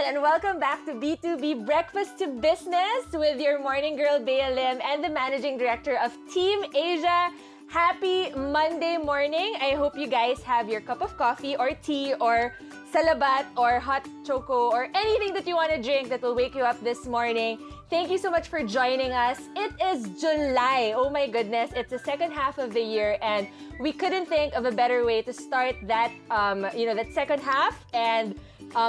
and welcome back to B2B Breakfast to Business with your morning girl, Bea Lim, and the Managing Director of Team Asia. Happy Monday morning. I hope you guys have your cup of coffee or tea or salabat or hot choco or anything that you want to drink that will wake you up this morning. Thank you so much for joining us. It is July. Oh my goodness, it's the second half of the year and we couldn't think of a better way to start that that second half and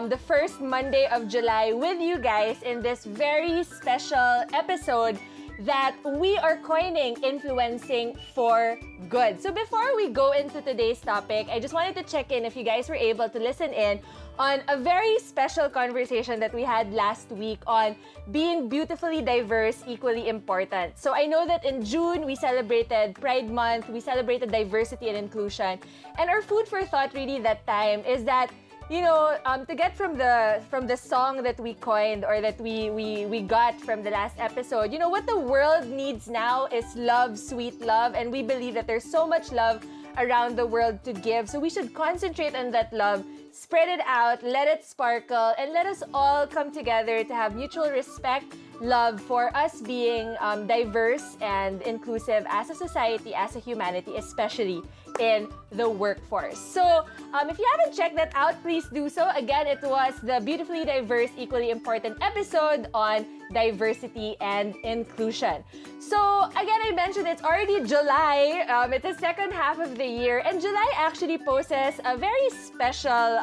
the first Monday of July with you guys in this very special episode that we are coining Influencing for Good. So before we go into today's topic, I just wanted to check in if you guys were able to listen in on a very special conversation that we had last week on being beautifully diverse, equally important. So I know that in June, we celebrated Pride Month, we celebrated diversity and inclusion. And our food for thought really that time is that to get from the song that we coined or that we got from the last episode, what the world needs now is love, sweet love, and we believe that there's so much love around the world to give. So we should concentrate on that love, spread it out, let it sparkle, and let us all come together to have mutual respect, love for us being diverse and inclusive as a society, as a humanity, especially in the workforce. So if you haven't checked that out, please do so. Again, it was the Beautifully Diverse, Equally Important episode on diversity and inclusion. So again, I mentioned it's already July. It's the second half of the year, and July actually poses a very special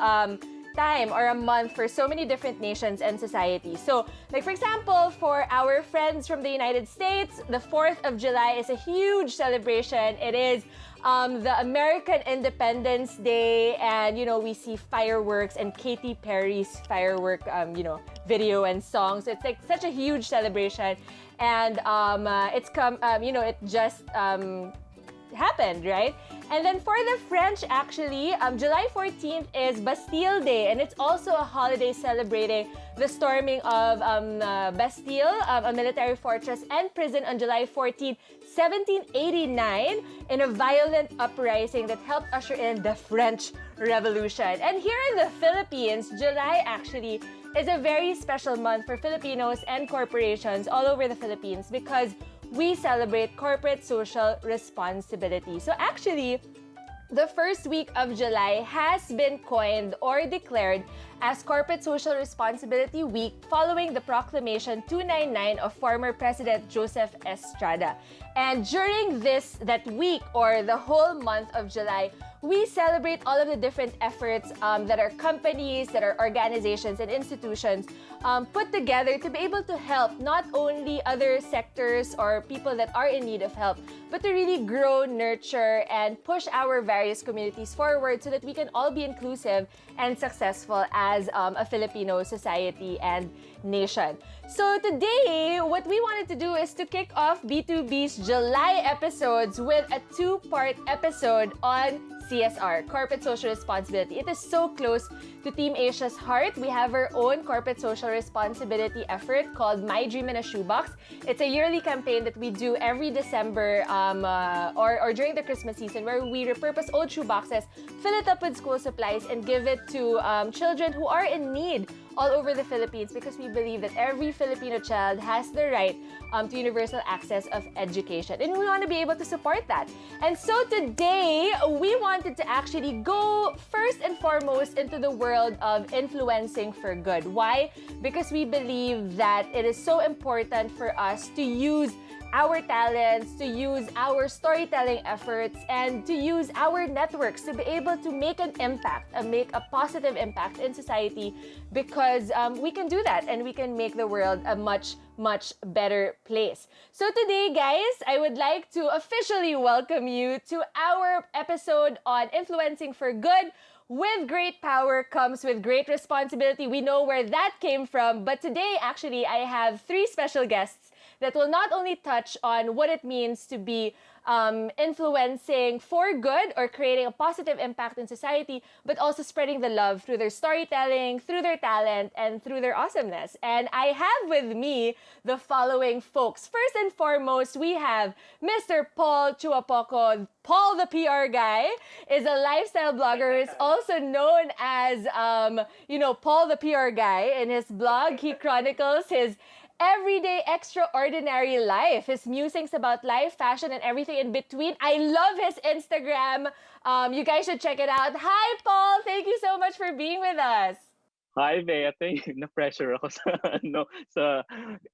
time or a month for so many different nations and societies. So, like for example, for our friends from the United States, the 4th of July is a huge celebration. It is the American Independence Day, and we see fireworks and Katy Perry's firework video and songs. It's like such a huge celebration, and it just happened, right? And then for the French, actually, July 14th is Bastille Day, and it's also a holiday celebrating the storming of Bastille, a military fortress and prison on July 14th, 1789, in a violent uprising that helped usher in the French Revolution. And here in the Philippines, July actually is a very special month for Filipinos and corporations all over the Philippines because we celebrate corporate social responsibility. So actually, the first week of July has been coined or declared as Corporate Social Responsibility Week following the Proclamation 299 of former President Joseph Estrada. And during that week or the whole month of July, we celebrate all of the different efforts that our companies, that our organizations and institutions put together to be able to help not only other sectors or people that are in need of help, but to really grow, nurture, and push our various communities forward so that we can all be inclusive and successful as a Filipino society and nation. So today, what we wanted to do is to kick off B2B's July episodes with a two-part episode on CSR, Corporate Social Responsibility. It is so close to Team Asia's heart. We have our own corporate social responsibility effort called My Dream in a Shoebox. It's a yearly campaign that we do every December or during the Christmas season, where we repurpose old shoeboxes, fill it up with school supplies, and give it to children who are in need all over the Philippines, because we believe that every Filipino child has the right to universal access of education. And we want to be able to support that. And so today, we wanted to actually go first and foremost into the world of influencing for good. Why? Because we believe that it is so important for us to use our talents, to use our storytelling efforts, and to use our networks to be able to make an impact, make a positive impact in society, because we can do that and we can make the world a much, much better place. So today, guys, I would like to officially welcome you to our episode on Influencing for Good. With great power comes with great responsibility. We know where that came from, but today, actually, I have three special guests that will not only touch on what it means to be influencing for good or creating a positive impact in society, but also spreading the love through their storytelling, through their talent, and through their awesomeness. And I have with me the following folks. First and foremost, we have Mr. Paul Chuapoco. Paul, the PR guy, is a lifestyle blogger who is also known as, Paul, the PR guy. In his blog, he chronicles his everyday extraordinary life, his musings about life, fashion, and everything in between. I love his Instagram. You guys should check it out. Hi, Paul. Thank you so much for being with us. Hi, Bea. I think na-pressure ako sa, sa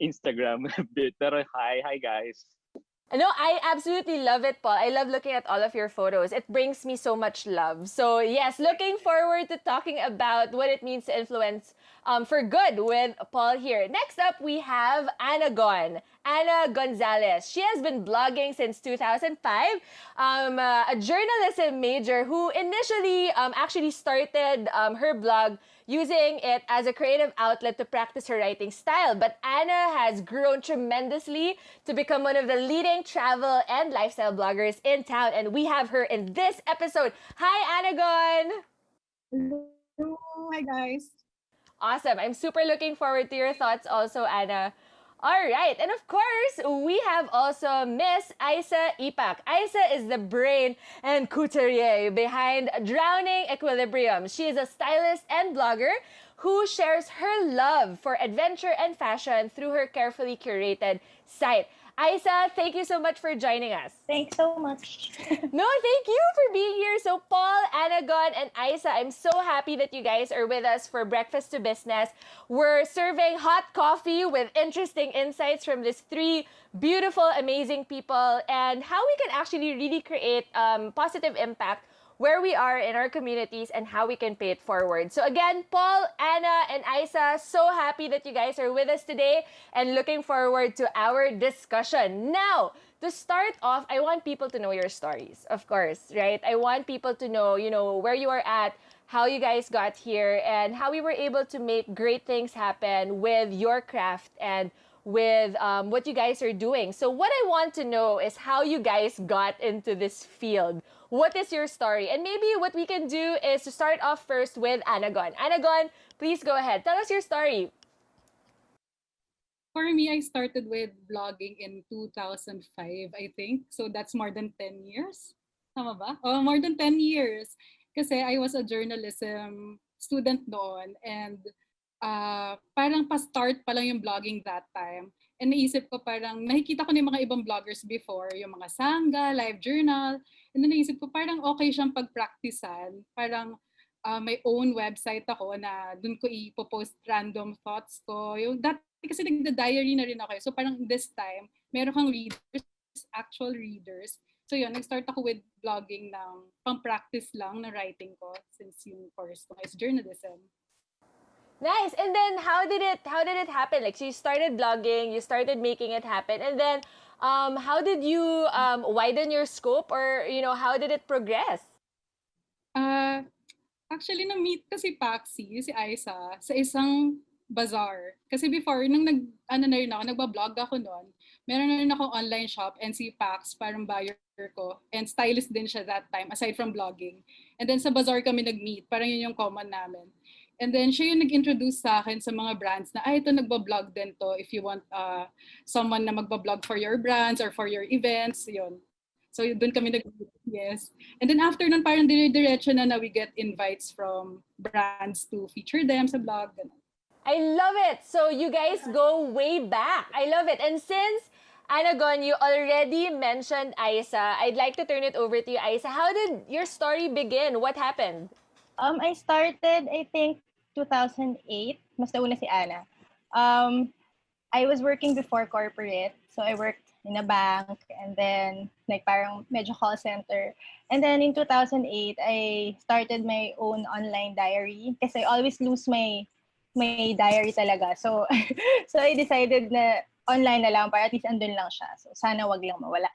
Instagram a bit. Pero hi guys. No, I absolutely love it, Paul. I love looking at all of your photos. It brings me so much love. So yes, looking forward to talking about what it means to influence for good with Paul here. Next up, we have Gunn. Anna Gonzalez. She has been blogging since 2005. A journalism major who initially actually started her blog using it as a creative outlet to practice her writing style. But Anna has grown tremendously to become one of the leading travel and lifestyle bloggers in town. And we have her in this episode. Hi, Anna Gunn. Hello. Hi, guys. Awesome. I'm super looking forward to your thoughts also, Anna. All right. And of course, we have also Miss Isa Ipak. Isa is the brain and couturier behind Drowning Equilibrium. She is a stylist and blogger who shares her love for adventure and fashion through her carefully curated site. Isa, thank you so much for joining us. Thanks so much. No, thank you for being here. So Paul, Anna Gunn, and Isa, I'm so happy that you guys are with us for Breakfast to Business. We're serving hot coffee with interesting insights from these three beautiful, amazing people and how we can actually really create positive impact where we are in our communities and how we can pay it forward. So again, Paul, Anna, and Isa, so happy that you guys are with us today and looking forward to our discussion. Now, to start off, I want people to know your stories, of course, right? I want people to know, where you are at, how you guys got here, and how we were able to make great things happen with your craft and with what you guys are doing. So what I want to know is how you guys got into this field. What is your story? And maybe what we can do is to start off first with Anna Gunn. Anna Gunn, please go ahead. Tell us your story. For me, I started with blogging in 2005, I think. So that's more than 10 years. Tama ba? Oh, more than 10 years. Kasi I was a journalism student noon and parang pa-start pa lang yung blogging that time. And naisip ko parang, nakikita ko na yung mga ibang bloggers before, yung mga Sangga, Live Journal. And then naisip ko parang okay siyang pag-practicean. Parang may own website ako na dun ko ipopost random thoughts ko. Yung dati kasi nagda-diary na rin ako. So parang this time, meron kang readers, actual readers. So yun, nag-start ako with blogging ng pang-practice lang na writing ko since yung course ko is journalism. Nice. And then how did it happen? Like, so you started blogging, you started making it happen, and then how did you widen your scope, or how did it progress? Actually, na-meet ko si Paxi, si Isa, sa isang bazaar. Kasi before, nung nagbablog ako noon, meron na rin akong online shop and si Pax, parang buyer ko. And stylist din siya that time, aside from blogging. And then sa bazaar kami nag-meet, parang yun yung common namin. And then siya yung nag-introduce sa akin sa mga brands na, ito nagbablog din to if you want someone na magbablog for your brands or for your events, yun. So doon kami yes. And then after nun, parang dire-diretso na we get invites from brands to feature them sa blog. I love it. So you guys go way back. I love it. And since Anna Gunn, you already mentioned Isa, I'd like to turn it over to you, Isa. How did your story begin? What happened? I started, I think, 2008. Mas nauna si Anna. I was working before corporate. So I worked in a bank and then like parang medyo call center. And then in 2008, I started my own online diary kasi I always lose my diary talaga. So so I decided na online na lang para at least andun lang siya. So sana wag lang mawala.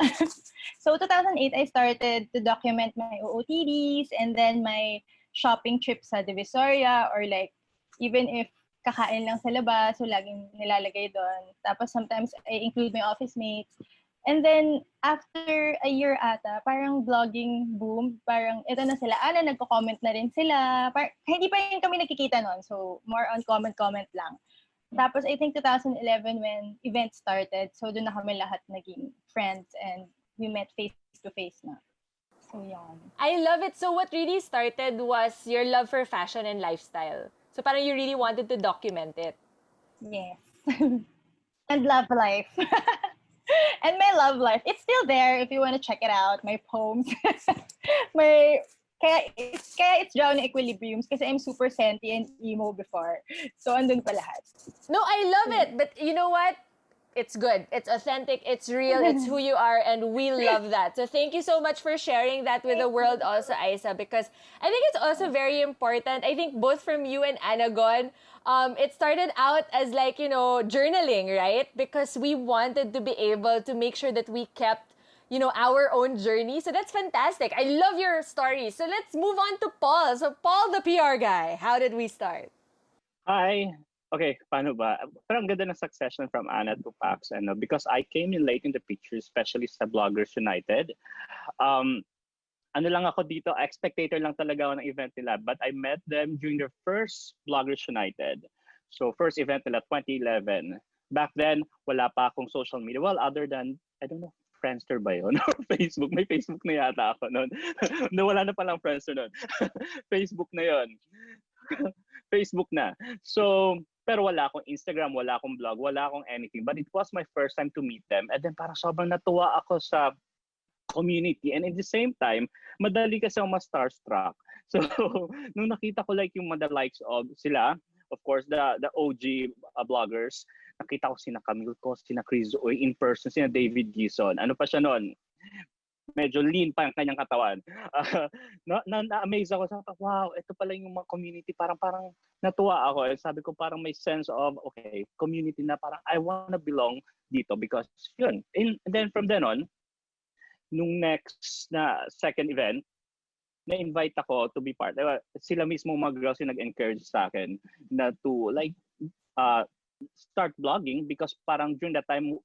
So 2008, I started to document my OOTDs and then my shopping trips sa Divisoria, or like even if kakain lang sa labas, so laging nilalagay doon. Tapos sometimes I include my office mates. And then, after a year ata, parang vlogging boom. Parang, ito na sila. Nagko-comment na rin sila. Hindi pa rin kami nakikita noon. So, more on comment lang. Tapos, I think 2011 when event started. So, doon na kami lahat naging friends and we met face-to-face na. So, yun. I love it. So what really started was your love for fashion and lifestyle. So parang you really wanted to document it. Yes. And love life. And my love life. It's still there if you want to check it out. My poems. Kaya it's drowning equilibriums kasi I'm super senti and emo before. So, andun pa lahat. No, I love it. But you know what? It's good. It's authentic. It's real. It's who you are. And we love that. So thank you so much for sharing that with the world also, Aisa, because I think it's also very important. I think both from you and Anagon, it started out as like, journaling, right? Because we wanted to be able to make sure that we kept our own journey. So that's fantastic. I love your story. So let's move on to Paul. So Paul, the PR guy, how did we start? Hi. Okay, paano ba? Parang ganda ng succession from Anna to Pax. Because I came in late in the picture, especially sa Bloggers United. Ano lang ako dito, spectator lang talaga ako ng event nila. But I met them during their first Bloggers United. So first event nila, 2011. Back then, wala pa akong social media. Well, other than, I don't know, Friendster ba yun? Or Facebook? May Facebook na yata ako noon. No, wala na palang Friendster noon. Facebook na yun. Facebook na. So, pero wala akong Instagram, wala akong blog, wala akong anything. But it was my first time to meet them. And then parang sobrang natuwa ako sa community. And at the same time, madali kasi ako ma-starstruck. So, nung nakita ko like yung mga likes of sila, of course, the OG bloggers, nakita ko sina Camille ko, sina Chris Oy in person, sina David Gison. Ano pa siya noon? Medyo lean pa ang kanyang katawan. Na-amaze ako. Sabi ko, wow, ito pala yung mga community. Parang natuwa ako. Sabi ko, parang may sense of, okay, community na parang I wanna belong dito because yun. And then from then on, nung next na second event, na-invite ako to be part. Sila mismo mga girls yung nag-encourage sa akin na to like start blogging because parang during that time,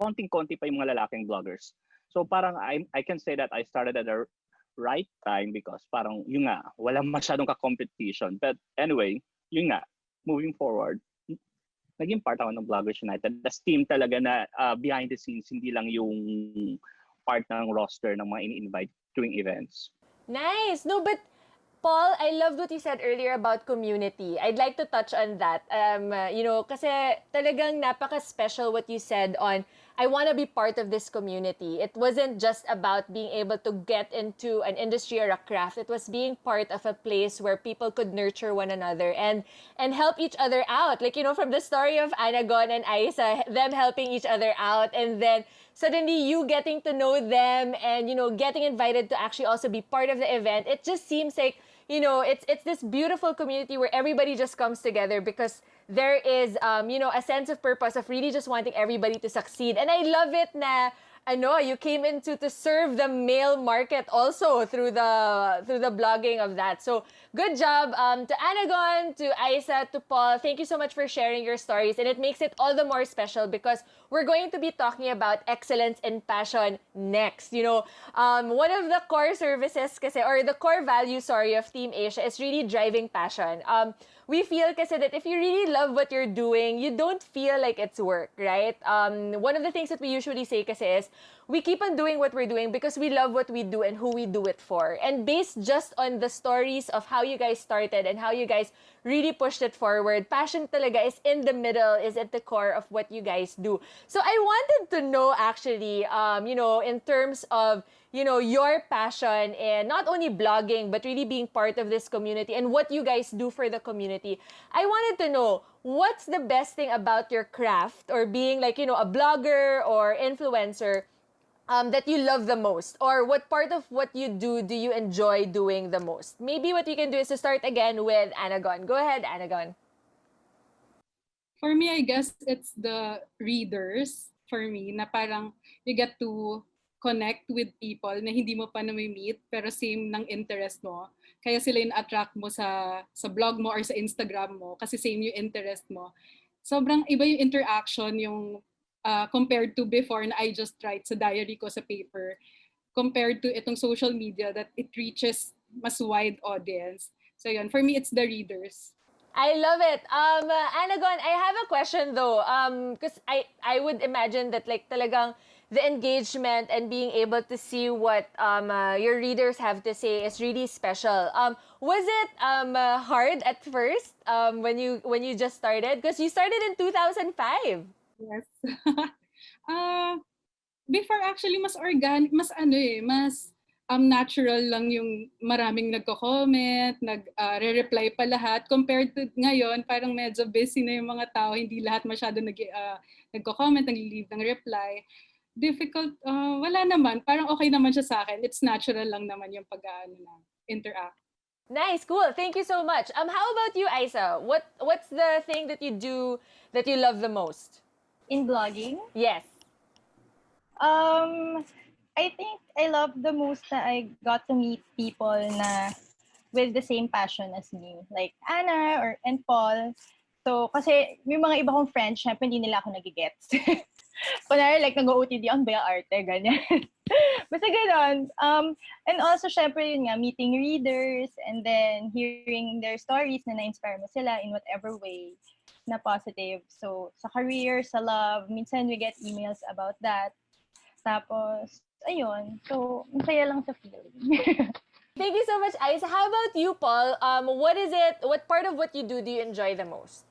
konting-konti pa yung mga lalaking bloggers. So parang I can say that I started at the right time because parang yun nga, wala masyadong ka-competition. But anyway, yun nga, moving forward, naging part ako ng Bloggers United. Das team talaga na behind the scenes, hindi lang yung part ng roster ng mga ini-invite during events. Nice. No, but Paul, I loved what you said earlier about community. I'd like to touch on that. Kasi talagang napaka-special what you said on, I want to be part of this community. It wasn't just about being able to get into an industry or a craft. It was being part of a place where people could nurture one another and help each other out. Like, from the story of Anagon and Aisa, them helping each other out, and then suddenly you getting to know them and, getting invited to actually also be part of the event. It just seems like, it's this beautiful community where everybody just comes together because there is, a sense of purpose of really just wanting everybody to succeed. And I love it na, you came into to serve the male market also through the blogging of that. So good job to Anagon, to Aisa, to Paul. Thank you so much for sharing your stories. And it makes it all the more special because we're going to be talking about excellence in passion next. One of the core services kasi, or the core values, of Team Asia is really driving passion. We feel kasi that if you really love what you're doing, you don't feel like it's work, right? One of the things that we usually say kasi is, we keep on doing what we're doing because we love what we do and who we do it for. And based just on the stories of how you guys started and how you guys really pushed it forward, passion talaga is in the middle, is at the core of what you guys do. So I wanted to know actually, in terms of, your passion and not only blogging, but really being part of this community and what you guys do for the community. I wanted to know, what's the best thing about your craft or being like, a blogger or influencer that you love the most? Or what part of what you do you enjoy doing the most? Maybe what we can do is to start again with Anagon. Go ahead, Anagon. For me, I guess it's the readers for me na parang you get to connect with people na hindi mo pa nami-meet pero same ng interest mo. Kaya sila yung attract mo sa blog mo or sa Instagram mo kasi same yung interest mo. Sobrang iba yung interaction yung compared to before na I just write sa diary ko sa paper compared to itong social media that it reaches mas wide audience. So yun, for me, it's the readers. I love it. Anagon, I have a question though. Because I would imagine that like talagang the engagement and being able to see what your readers have to say is really special. Was it hard at first when you just started? Because you started in 2005. Yes. Before actually mas organic, mas mas natural lang yung maraming nagko-comment, re-reply pa lahat. Compared to ngayon, parang medyo busy na yung mga tao, hindi lahat masyado nagko-comment, nag-leave ng reply. Difficult, wala naman. Parang okay naman siya sa akin. It's natural lang naman yung interact. Nice, cool. Thank you so much. How about you, Aisa? What's the thing that you do that you love the most? In blogging, Yes. I think I love the most na I got to meet people na with the same passion as me. Like Anna and Paul. So, kasi may mga iba kong friends, syempre hindi nila ako nagigets. Kunwari, like, nag-OOTD, ang ba yung arte, ganyan. Basta gano'n. And also, syempre, yun nga, meeting readers and then hearing their stories na na-inspire mo sila in whatever way na positive. So, sa career, sa love, minsan we get emails about that. Tapos, ayun. So, masaya lang sa feeling. Thank you so much, Aisa. How about you, Paul? What part of what you do you enjoy the most?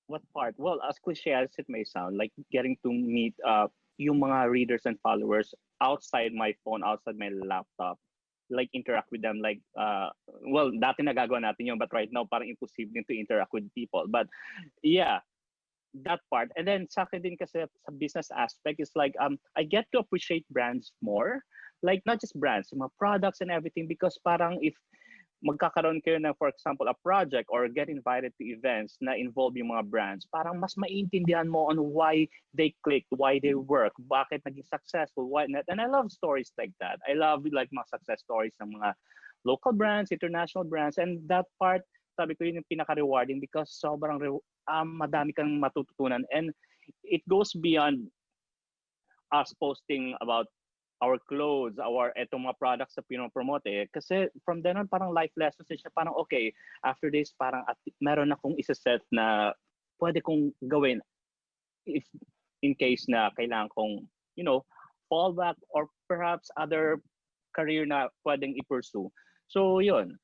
What part? Well, as cliche as it may sound, like getting to meet yung mga readers and followers outside my phone, outside my laptop, like interact with them, like, well, dati nagagawa natin yun, but right now, parang impossible to interact with people. But yeah, that part. And then sa akin din kasi sa business aspect is like, I get to appreciate brands more. Like, not just brands, mga products and everything, because parang if magkakaroon kayo na, for example, a project or get invited to events na involve yung mga brands, parang mas maintindihan mo on why they clicked, why they work, bakit naging successful, why not. And I love stories like that. I love like mga success stories ng mga local brands, international brands, and that part, sabi ko yun yung pinaka-rewarding because sobrang madami kang matututunan. And it goes beyond us posting about our clothes, etong mga products na pinopromote eh. Kasi from then on, parang life lessons siya, parang okay, after this, parang meron akong isa-set na pwede kong gawin if in case na kailangan kong, fall back or perhaps other career na pwedeng i-pursue. So yun,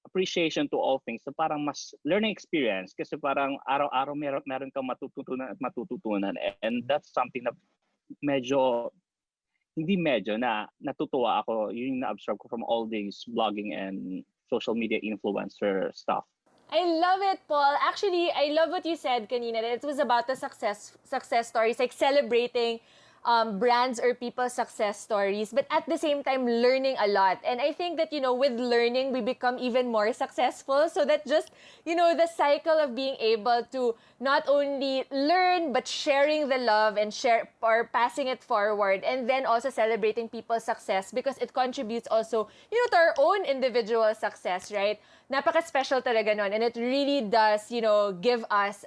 appreciation to all things. So parang mas learning experience kasi parang araw-araw meron kang matututunan and that's something na na natutuwa ako, yung na-absorb ko from all these blogging and social media influencer stuff. I love it, Paul. Actually, I love what you said kanina. It was about the success stories, like celebrating brands or people's success stories, but at the same time, learning a lot. And I think that, with learning, we become even more successful. So that just, the cycle of being able to not only learn, but sharing the love and passing it forward, and then also celebrating people's success because it contributes also, to our own individual success, right? Napaka-special talaga nun. And it really does, give us,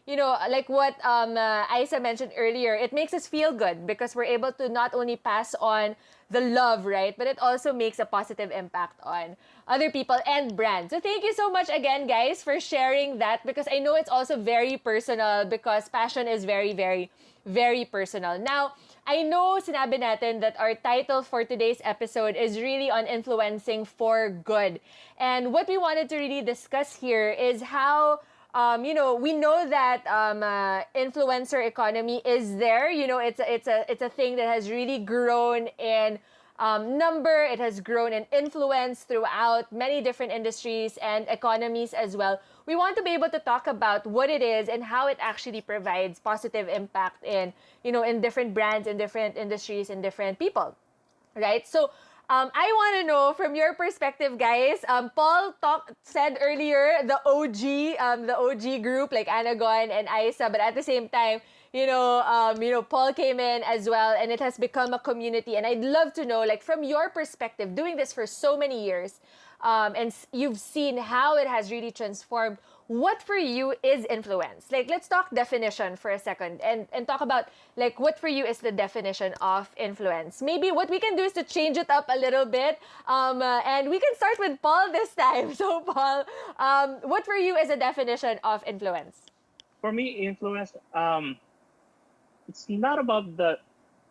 like what Aisa mentioned earlier, it makes us feel good because we're able to not only pass on the love, right? But it also makes a positive impact on other people and brands. So thank you so much again, guys, for sharing that because I know it's also very personal because passion is very, very, very personal. Now, I know sinabi natin that our title for today's episode is really on influencing for good. And what we wanted to really discuss here is how we know that influencer economy is there. It's a thing that has really grown in number. It has grown in influence throughout many different industries and economies as well. We want to be able to talk about what it is and how it actually provides positive impact in different brands, in different industries, and different people, right? So I want to know from your perspective, guys. Paul said earlier the OG group like Anagon and Aisa, but at the same time, Paul came in as well, and it has become a community. And I'd love to know, like, from your perspective, doing this for so many years, and you've seen how it has really transformed. What for you is influence? Like, let's talk definition for a second, and talk about, like, what for you is the definition of influence. Maybe what we can do is to change it up a little bit, and we can start with Paul this time. So, Paul, what for you is a definition of influence? For me, influence, it's not about the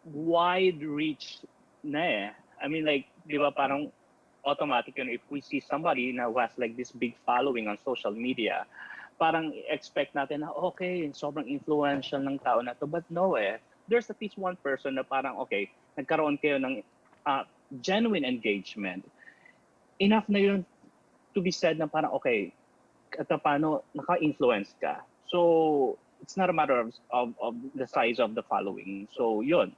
wide reach na eh. I mean, like, di ba parang automatic yun if we see somebody na who has like this big following on social media, parang expect natin na okay, sobrang influential ng tao na to. But no eh. There's at least one person na parang okay, nagkaroon kayo ng genuine engagement. Enough na yun to be said na parang okay, at paano naka-influence ka. So it's not a matter of the size of the following. So yun.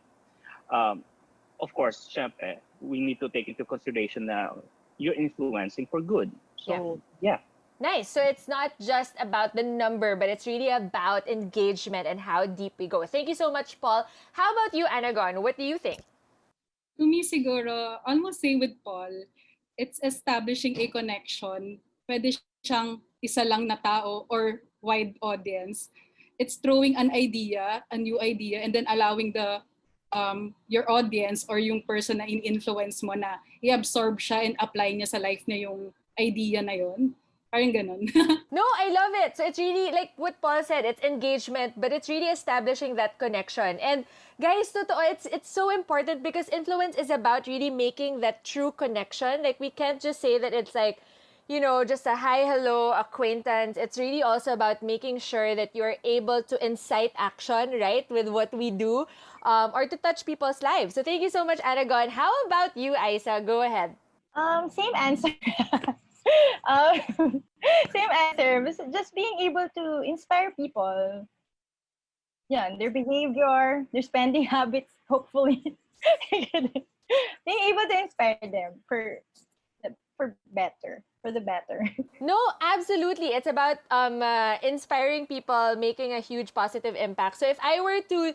Of course, syempre, we need to take into consideration that you're influencing for good. So yeah. Nice. So it's not just about the number, but it's really about engagement and how deep we go. Thank you so much, Paul. How about you, Anagon? What do you think? To me, siguro, almost same with Paul, it's establishing a connection. Pwede siyang isa lang na tao or wide audience. It's throwing an idea, a new idea, and then allowing your audience or yung person na in-influence mo na i-absorb siya and apply niya sa life niya yung idea na yun. Parang ganun. No, I love it. So it's really like what Paul said, it's engagement, but it's really establishing that connection. And guys, totoo, it's so important because influence is about really making that true connection. Like, we can't just say that it's like, just a hi, hello, acquaintance. It's really also about making sure that you're able to incite action, right, with what we do, or to touch people's lives. So thank you so much, Aragon. How about you, Aisa? Go ahead. Same answer. Same answer. Just being able to inspire people. Yeah, their behavior, their spending habits, hopefully. Being able to inspire them for the better. No, absolutely. It's about inspiring people, making a huge positive impact. So if I were to,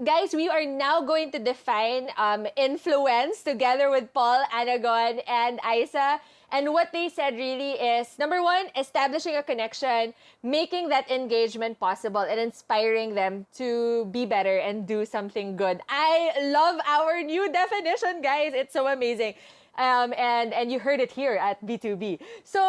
guys, we are now going to define influence together with Paul, Anagon, and Isa. And what they said really is, number one, establishing a connection, making that engagement possible, and inspiring them to be better and do something good. I love our new definition, guys. It's so amazing. And you heard it here at B2B. So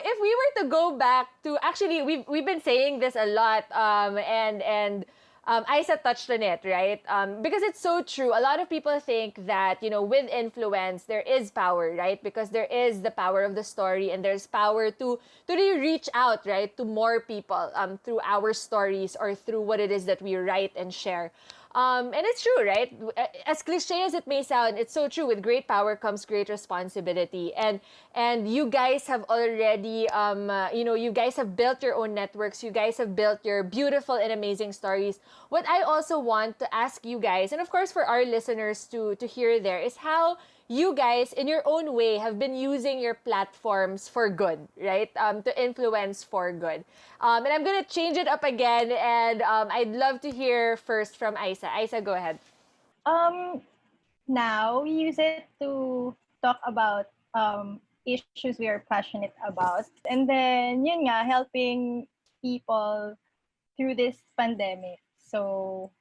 if we were to go back to, actually, we've been saying this a lot, and Isa touched on it, right? Because it's so true. A lot of people think that, with influence, there is power, right? Because there is the power of the story, and there's power to really reach out, right, to more people through our stories or through what it is that we write and share. And it's true, right? As cliche as it may sound, it's so true. With great power comes great responsibility. And you guys have already, you guys have built your own networks. You guys have built your beautiful and amazing stories. What I also want to ask you guys, and of course for our listeners to hear there, is how you guys, in your own way, have been using your platforms for good, right? To influence for good. And I'm going to change it up again, and I'd love to hear first from Isa. Isa, go ahead. Now, we use it to talk about issues we are passionate about. And then, yun nga, helping people through this pandemic. So,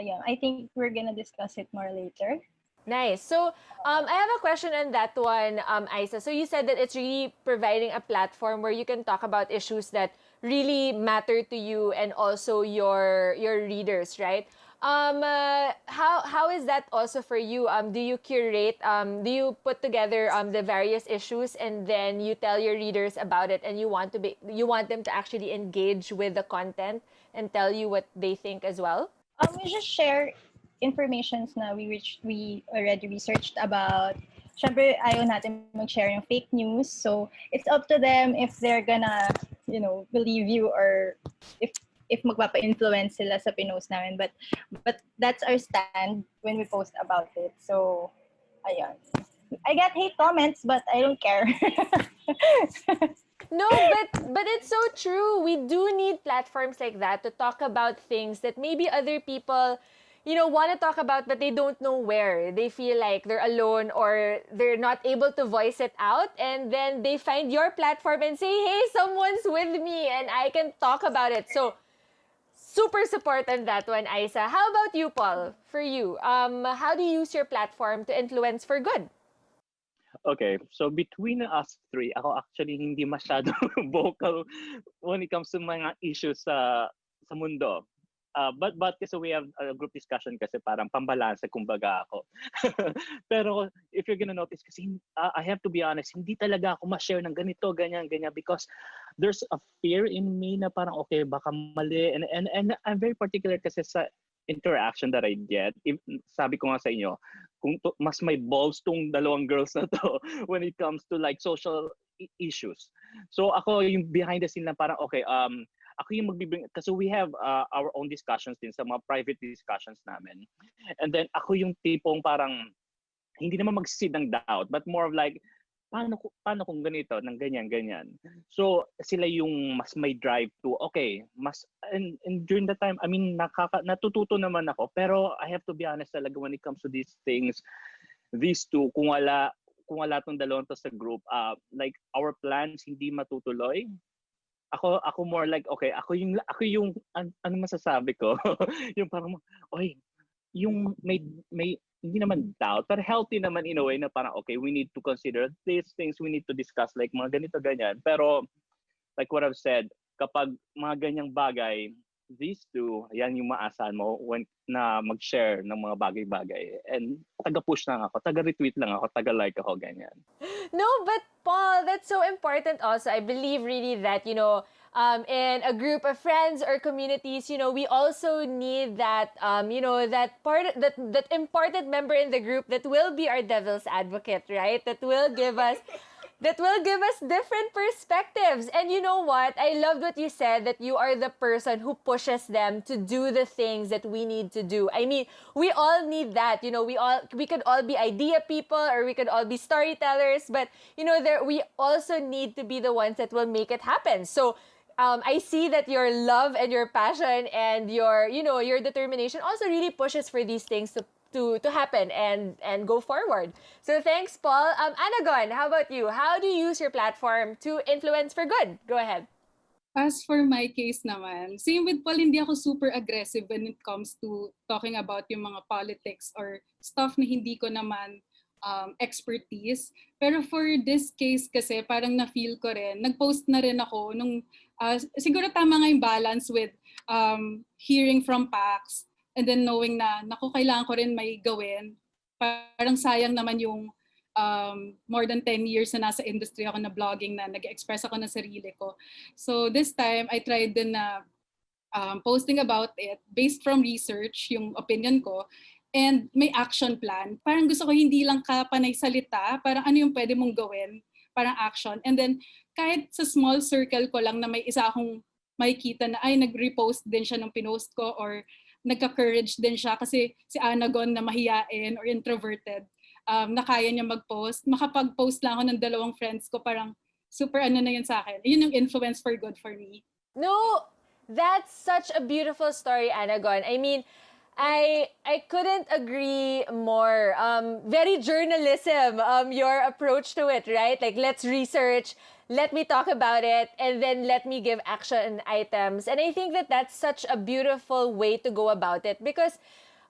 ayun, I think we're gonna discuss it more later. Nice. So, I have a question on that one, Isa. So you said that it's really providing a platform where you can talk about issues that really matter to you and also your readers, right? How is that also for you? Do you curate? Do you put together the various issues and then you tell your readers about it, and you want them to actually engage with the content and tell you what they think as well? We just share informations na we already researched about. Syempre, ayaw natin mag-share yung fake news. So, it's up to them if they're gonna, believe you, or if magpapa-influence sila sa pinost namin. But that's our stand when we post about it. So, ayun. I get hate comments, but I don't care. No, but it's so true. We do need platforms like that to talk about things that maybe other people, want to talk about, but they don't know where. They feel like they're alone or they're not able to voice it out. And then they find your platform and say, hey, someone's with me and I can talk about it. So, super support on that one, Isa. How about you, Paul? For you, how do you use your platform to influence for good? Okay, so between us three, ako actually hindi masyado vocal when it comes to mga issues sa mundo. But kasi we have a group discussion kasi parang pambalanse kumbaga ako. Pero if you're gonna notice kasi I have to be honest, hindi talaga ako ma-share ng ganito, ganyan, ganyan because there's a fear in me na parang okay, baka mali and I'm very particular kasi sa interaction that I get. Sabi ko nga sa inyo, mas may balls tong dalawang girls na to when it comes to like social issues. So ako yung behind the scene lang parang okay, ako yung magbibring kasi we have our own discussions din sa mga private discussions namin. And then ako yung tipong parang hindi naman mag-seed ng doubt but more of like paano kung ganito ng ganyan. So sila yung mas may drive to okay, mas and during the time I mean natututo naman ako pero I have to be honest talaga when it comes to these things, these two kung wala tong dalawang to sa group like our plans hindi matutuloy. Ako more like okay, ako yung ano masasabi ko yung parang oy yung may hindi naman doubt but healthy naman in a way na parang okay, we need to consider these things, we need to discuss like mga ganito ganyan pero like what I've said kapag mga ganyang bagay these two yan yung maasahan mo when na mag-share ng mga bagay-bagay and taga-push lang ako, taga-retweet lang ako, taga-like ako ganyan. No, but Paul, that's so important also. I believe really that, in a group of friends or communities, we also need that, that important member in the group that will be our devil's advocate, right? That will give us different perspectives. And you know what? I loved what you said, that you are the person who pushes them to do the things that we need to do. I mean, we all need that. We could all be idea people or we could all be storytellers, but we also need to be the ones that will make it happen. So I see that your love and your passion and your determination also really pushes for these things to happen and go forward. So thanks, Paul. Anagon, how about you? How do you use your platform to influence for good? Go ahead. As for my case naman, same with Paul, hindi ako super aggressive when it comes to talking about yung mga politics or stuff na hindi ko naman expertise. Pero for this case kasi parang na-feel ko rin, nag-post na rin ako nung siguro tama nga yung balance with hearing from PAX and then knowing na naku, kailangan ko rin may gawin. Parang sayang naman yung more than 10 years na nasa industry ako na vlogging na nag-express ako ng sarili ko. So this time, I tried din na posting about it based from research, yung opinion ko, and may action plan. Parang gusto ko hindi lang ka panay salita, parang ano yung pwede mong gawin, parang action. And then kahit sa small circle ko lang na may isa akong makikita na ay nag-repost din siya nung pinost ko or nagka-courage din siya kasi si Anagon na mahiyain or introverted, na kaya niya mag-post. Makapag-post lang ako ng dalawang friends ko, parang super ano na yun sa akin. Yun yung influence for good for me. No, that's such a beautiful story, Anagon. I mean, I couldn't agree more. Very journalism, your approach to it, right? Like, let's research, let me talk about it, and then let me give action items. And I think that that's such a beautiful way to go about it because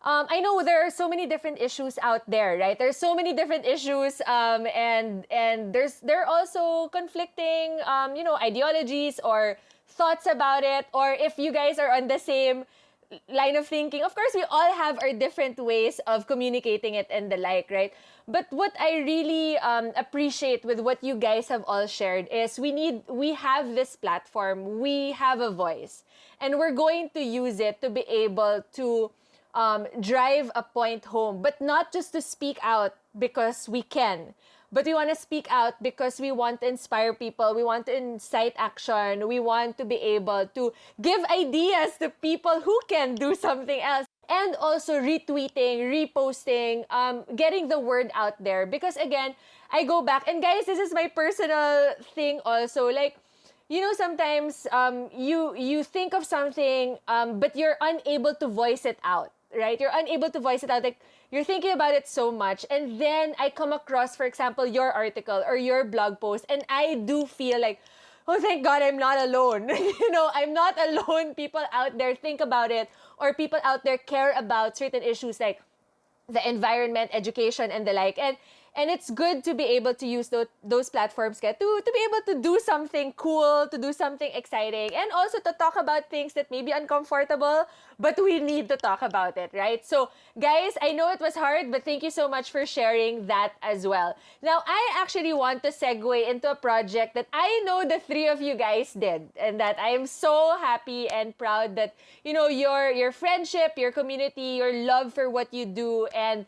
I know there are so many different issues out there, right? There's so many different issues, and there are also conflicting, ideologies or thoughts about it. Or if you guys are on the same line of thinking, of course, we all have our different ways of communicating it and the like, right? But what I really appreciate with what you guys have all shared is we have this platform, we have a voice, and we're going to use it to be able to drive a point home, but not just to speak out because we can, but we want to speak out because we want to inspire people, we want to incite action, we want to be able to give ideas to people who can do something else. and also retweeting, reposting, getting the word out there. Because again, I go back, and guys, this is my personal thing also. Like, you know, sometimes you think of something, but you're unable to voice it out, right? You're unable to voice it out. Like, you're thinking about it so much, and then I come across, for example, your article or your blog post, and I do feel like, oh, thank God I'm not alone. You know, I'm not alone. People out there think about it, or people out there care about certain issues like the environment, education, and the like. And it's good to be able to use those platforms to be able to do something cool, to do something exciting, and also to talk about things that may be uncomfortable, but we need to talk about it, right? So, guys, I know it was hard, but thank you so much for sharing that as well. Now, I actually want to segue into a project that I know the three of you guys did, and that I am so happy and proud that, you know, your friendship, your community, your love for what you do, and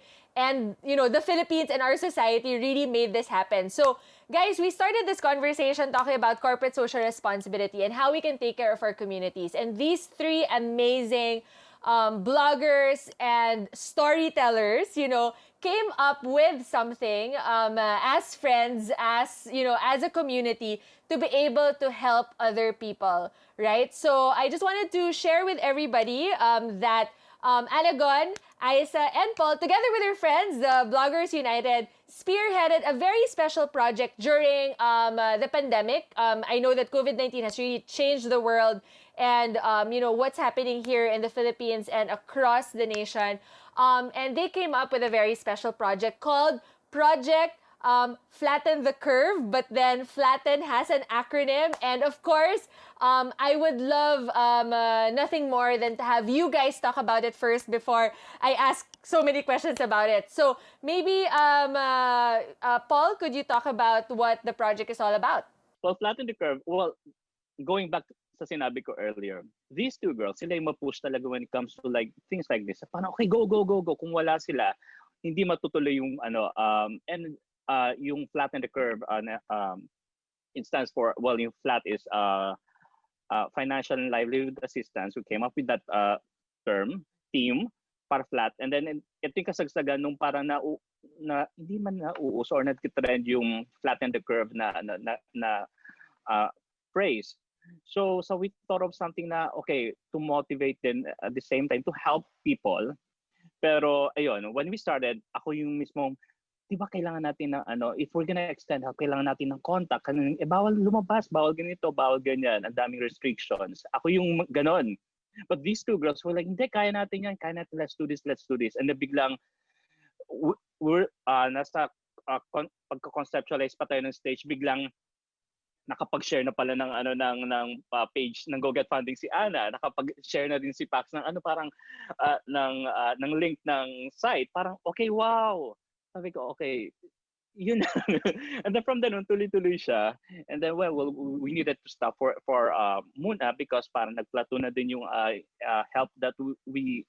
you know, the Philippines and our society really made this happen. So, guys, we started this conversation talking about corporate social responsibility and how we can take care of our communities. And these three amazing bloggers and storytellers, you know, came up with something as friends, as, you know, as a community, to be able to help other people, right? So I just wanted to share with everybody that Anna, Gunn, Isa, and Paul, together with their friends, the Bloggers United, spearheaded a very special project during the pandemic. I know that COVID-19 has really changed the world, and you know, what's happening here in the Philippines and across the nation. And they came up with a very special project called Project Flatten the Curve, but then Flatten has an acronym. And of course, I would love nothing more than to have you guys talk about it first before I ask so many questions about it. So maybe, Paul, could you talk about what the project is all about? Well, Flatten the Curve, well, going back sa sinabi ko earlier, these two girls, sila yung ma-push talaga when it comes to like things like this. Paano, okay, go, go, go, go. Kung wala sila, hindi matutuloy yung ano, and yung Flatten the Curve, it stands for, well, yung flat is financial and livelihood assistance, who came up with that team para flat. And then ito yung kasagsagan nung parang hindi man nauuso or nagtitrend yung Flatten the Curve na phrase. So we thought of something na, okay, to motivate them at the same time, to help people. Pero ayun, when we started, ako yung mismong, di ba kailangan natin ng ano, if we're gonna extend help, kailangan natin ng contact. Bawal lumabas, bawal ganito, bawal ganyan, ang daming restrictions. Ako yung ganon. But these two girls were like, hindi, kaya natin yan, kaya natin, let's do this. And then biglang, we're nasa pagka-conceptualize pa tayo ng stage, biglang nakapag-share na pala ng ano ng page ng Go Get Funding si Ana, nakapag-share na din si Pax ng ano parang ng link ng site. Parang okay, wow. Sabi ko, okay, yun na. And then from then on, tuloy-tuloy siya. And then well, we needed to stop for muna because parang nagplato na din yung help that we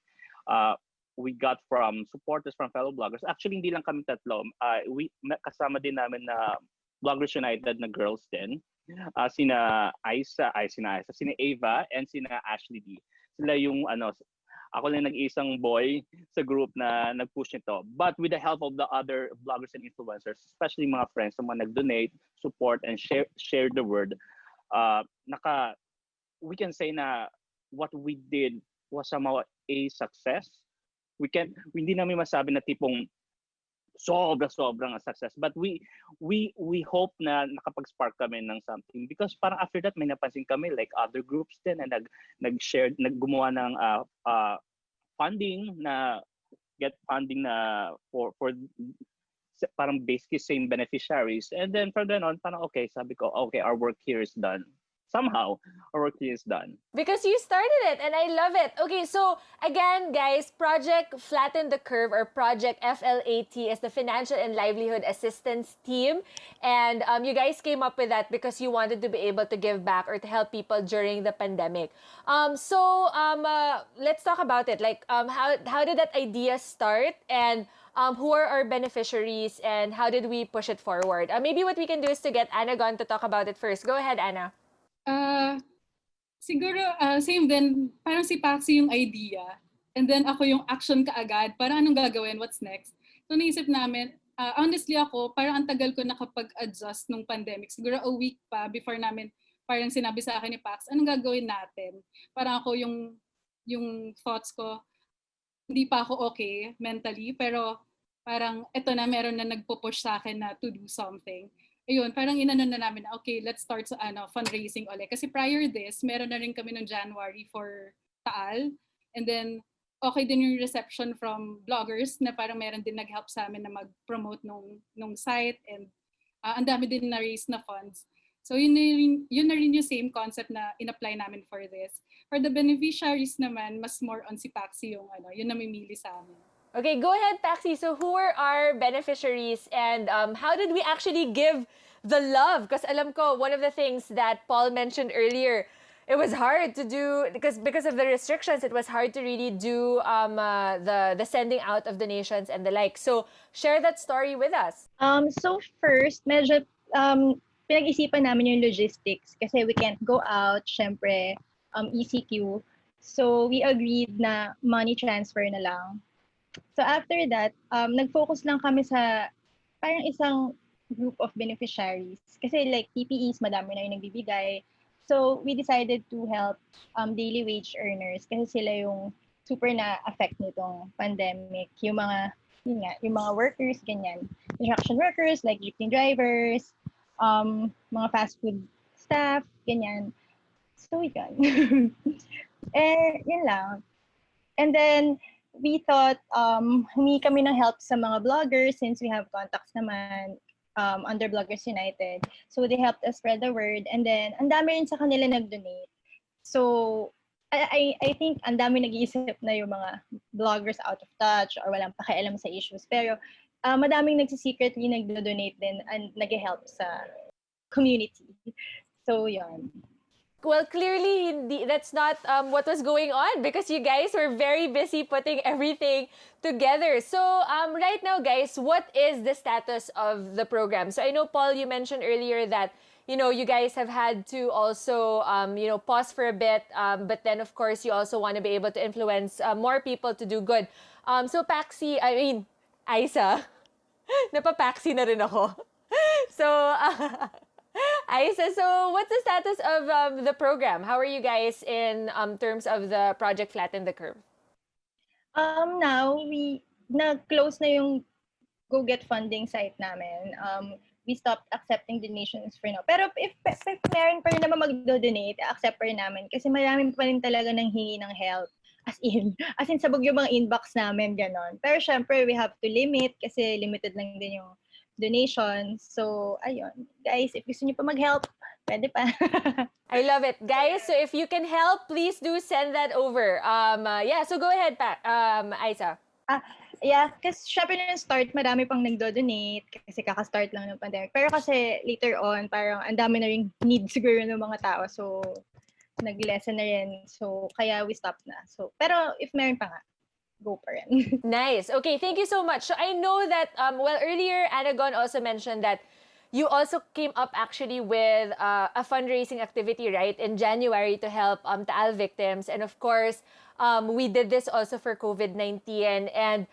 got from supporters, from fellow bloggers. Actually, hindi lang kami tatlo. Kasama din namin na Bloggers United na girls din. Sina Ava, and sina Ashley D. Sila yung ano, ako lang nag-isang boy sa group na nag-push nito. But with the help of the other bloggers and influencers, especially mga friends na mga nag-donate, support, and share the word, we can say na what we did was somehow a success. Hindi namin masabi na tipong sobrang success, but we hope na nakapag-spark kami ng something, because parang after that may napansin kami like other groups din na nag-share, naggumawa ng funding na get funding na for parang basically same beneficiaries. And then from then on, parang okay, sabi ko, okay, our work here is done. Somehow, our work here is done. Because you started it, and I love it. Okay, so again, guys, Project Flatten the Curve, or Project FLAT, is the Financial and Livelihood Assistance Team. And you guys came up with that because you wanted to be able to give back or to help people during the pandemic. So let's talk about it. Like, how did that idea start? And who are our beneficiaries, and how did we push it forward? Maybe what we can do is to get Anna Gunn to talk about it first. Go ahead, Anna. Siguro, same din, parang si Paxi yung idea. And then ako yung action kaagad, parang anong gagawin, what's next? So naisip namin, honestly ako, parang ang tagal ko nakapag-adjust nung pandemic. Siguro a week pa before namin, parang sinabi sa akin ni Pax, anong gagawin natin? Parang ako yung thoughts ko, hindi pa ako okay mentally, pero parang eto na, meron na nagpo-push sa akin na to do something. Ayun, parang inano na namin na, okay, let's start sa fundraising ulit. Kasi prior this, meron na rin kami ng January for Taal. And then, okay din yung reception from bloggers na parang meron din nag-help sa amin na mag-promote nung site. And ang dami din na-raise na funds. So yun na rin yung same concept na in-apply namin for this. For the beneficiaries naman, mas more on si Paxi yung yung namimili sa amin. Okay, go ahead, Paxi. So who are our beneficiaries and how did we actually give the love? Because alam ko, one of the things that Paul mentioned earlier, it was hard to do because of the restrictions. It was hard to really do the sending out of donations and the like. So share that story with us. So first, medyo pinag-isipan namin yung logistics kasi we can't go out, syempre, ECQ. So we agreed na money transfer na lang. So after that, nag-focus lang kami sa parang isang group of beneficiaries. Kasi like PPEs, madami na yung nagbibigay. So we decided to help daily wage earners kasi sila yung super na-affect nitong pandemic. Yung mga workers, ganyan. Construction workers, like jeepney drivers, mga fast food staff, ganyan. So yun. Yun lang. And then, we thought humingi kami ng help sa mga bloggers since we have contacts naman under Bloggers United. So they helped us spread the word. And then, ang dami rin sa kanila nag-donate. So, I think ang dami nag-iisip na yung mga bloggers out of touch or walang pakialam sa issues. Pero, madaming nagsisecretly nag-donate din and nag-help sa community. So, yun. Well, clearly, that's not what was going on because you guys were very busy putting everything together. So, right now, guys, what is the status of the program? So, I know, Paul, you mentioned earlier that, you guys have had to also, pause for a bit. But then, of course, you also want to be able to influence more people to do good. So, Aisa, napapaxi na rin ako. So, Aisa, so what's the status of the program? How are you guys in terms of the Project Flatten the Curve? Now, na-close na yung Go Get Funding site namin. We stopped accepting donations for now. Pero if meron pa rin naman mag-donate, accept pa rin namin. Kasi marami pa rin talaga nang hingi ng help. As in sabog yung mga inbox namin, ganon. Pero syempre, we have to limit kasi limited lang din yung donations. So, ayun. Guys, if gusto niyo pa mag-help, pwede pa. I love it. Guys, so if you can help, please do send that over. So go ahead, Aisa. Yeah, kasi syempre nung start, marami pang nagdo-donate kasi kaka-start lang ng pandemic. Pero kasi later on, parang ang dami na rin need siguro ng mga tao. So, nag-lessen na rin. So, kaya we stopped na. So, pero if meron pa nga, go pa rin. Nice. Okay, thank you so much. So I know that, earlier, Gunn also mentioned that you also came up actually with a fundraising activity, right, in January to help Taal victims. And of course, we did this also for COVID-19. And,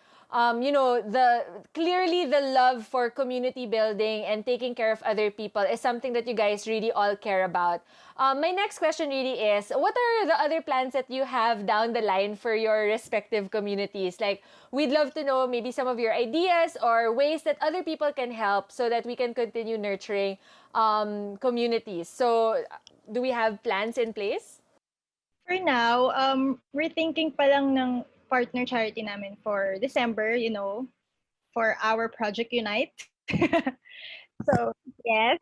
clearly the love for community building and taking care of other people is something that you guys really all care about. My next question really is, what are the other plans that you have down the line for your respective communities? Like, we'd love to know maybe some of your ideas or ways that other people can help so that we can continue nurturing communities. So, do we have plans in place? For now, we're thinking pa lang ng partner charity namin for December, for our Project Unite. So, yes.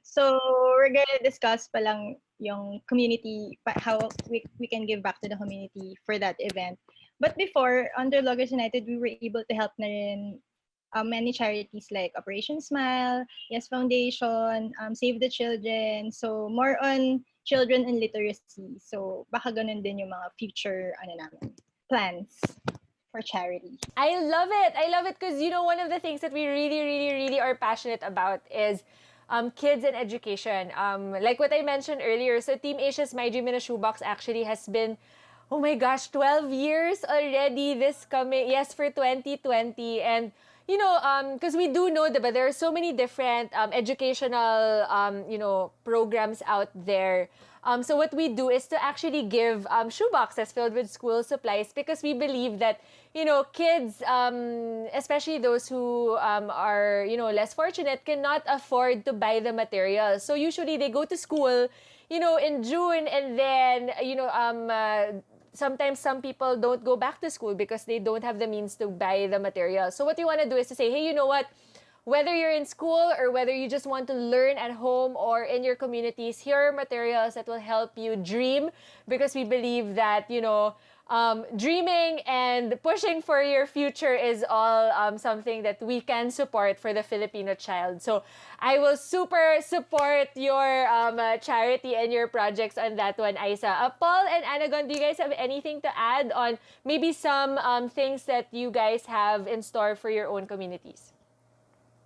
So, we're gonna discuss pa lang yung community, how we can give back to the community for that event. But before, under Bloggers United, we were able to help na rin many charities like Operation Smile, Yes Foundation, Save the Children. So, more on children and literacy. So, baka ganun din yung mga future namin, plans for charity. I love it because, one of the things that we really, really, really are passionate about is kids and education. Like what I mentioned earlier, so Team Asia's My Dream in a Shoebox actually has been Oh my gosh, 12 years already this coming, yes, for 2020. And, because we do know that there are so many different educational, programs out there. So what we do is to actually give shoe boxes filled with school supplies because we believe that, kids, especially those who are, less fortunate, cannot afford to buy the materials. So usually they go to school, in June, and then, sometimes some people don't go back to school because they don't have the means to buy the materials. So what you want to do is to say, hey, you know what? Whether you're in school or whether you just want to learn at home or in your communities, here are materials that will help you dream because we believe that, dreaming and pushing for your future is all something that we can support for the Filipino child. So I will super support your charity and your projects on that one, Isa. Paul and Anagon, do you guys have anything to add on maybe some things that you guys have in store for your own communities?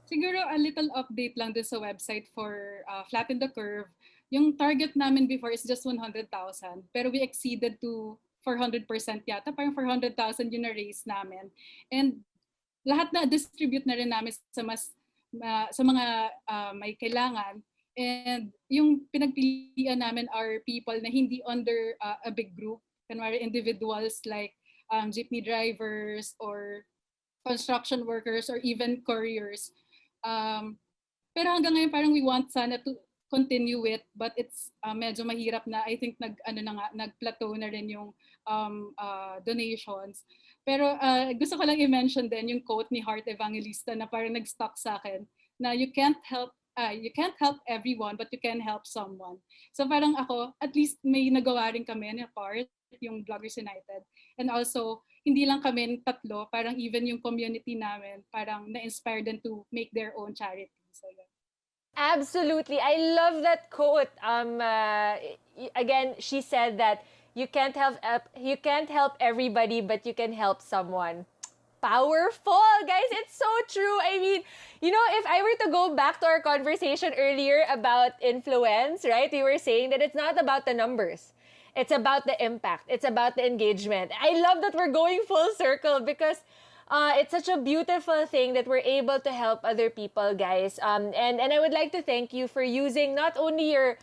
Siguro a little update lang dun sa website for Flatten the Curve. Yung target namin before is just 100,000, pero we exceeded to 400% yata. Parang 400,000 yung na-raise namin. And lahat na distribute na rin namin sa mga may kailangan. And yung pinagpilian namin are people na hindi under a big group. Kanwari individuals like jeepney drivers or construction workers or even couriers. Pero hanggang ngayon parang we want sana to continue it, but it's medyo mahirap na. I think nag-plateau na rin yung donations. Pero gusto ko lang i-mention din yung quote ni Heart Evangelista na parang nag-stuck sa akin na you can't help everyone but you can help someone. So parang ako, at least may nagawa rin kami na part, yung Bloggers United. And also, hindi lang kami tatlo, parang even yung community namin, parang na-inspire them to make their own charity. So, yeah. Absolutely. I love that quote. Again, she said that you can't help everybody, but you can help someone. Powerful, guys. It's so true. I mean, if I were to go back to our conversation earlier about influence, right? We were saying that it's not about the numbers. It's about the impact. It's about the engagement. I love that we're going full circle because it's such a beautiful thing that we're able to help other people, guys. And I would like to thank you for using not only your